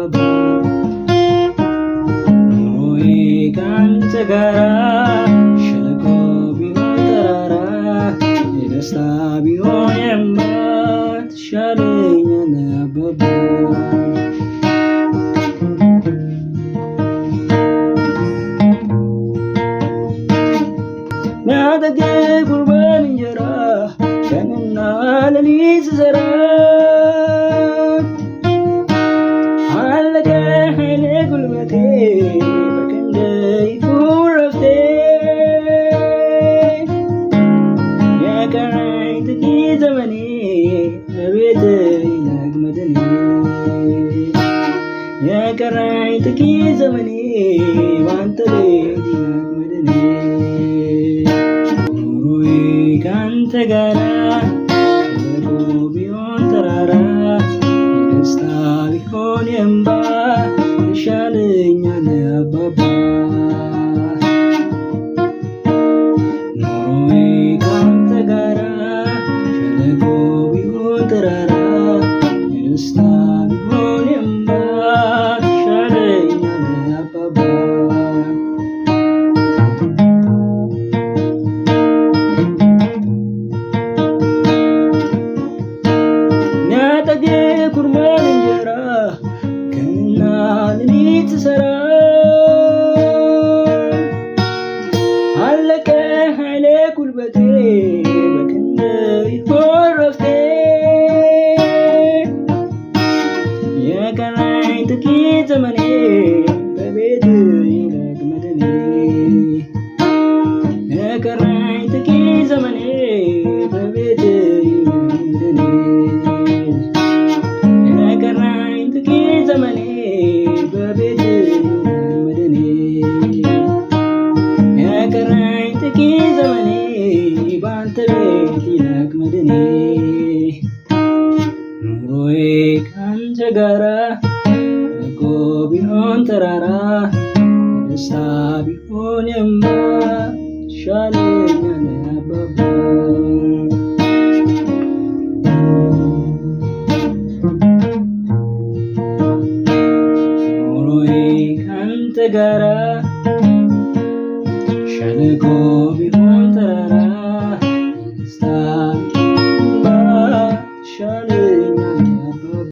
አባባ ኑሮዬ ካንተ ጋራ ሸለቆ ቢሆን ተራራ የደስታ ቢሆን የእንባ ትሻለኛለህ አባባ ሚያጠግብ ጉርበን እንጀራ ቀንና ሌሊት ስሰራ አለቀ ኃይሌ ጉልበቴ በክንድ ይሁን ረፍቴ የቀረኝ ጥቂት ዘመኔ በቤትህ ይለቅ መድኔ የቀረኝ ጥቂት ዘመኔ ባንተ ቤት ይለቅ መድኔ ኑሮዬ ካንተ ጋራ ሸለቆ ቢሆን ተራራ የደስታ ቢሆን የእንባ ትሻለኛለህ አባባ ኑሮዬ ካንተ ጋራ ሸለቆ ቢሆን ተራራ የደስታ ቢሆን የእንባ ትሻለኛለህ አባባ ሚያጠግብ ጉርበን እንጀራ ቀንና ሌሊት ስሰራ አለቀ ኃይሌ ጉልበቴ በክንድ ይሁን ረፍቴ የቀረኝ ጥቂት ዘመኔ በቤትህ ይለቅ መድኔ የቀረኝ ጥቂት ዘመኔ በቤትህ ይለቅ መድኔ የቀረኝ ጥቂት ዘመኔ በቤትህ ይለቅ መድኔ የቀረኝ ጥቂት ዘመኔ ባንተ ቤት ይለቅ መድኔ ኑሮዬ ካንተ ጋራ ሸለቆ ቢሆን ተራራ የደስታ ቢሆን የእንባ ትሻለኛለህ አባባ ኑሮዬ ካንተ ጋራ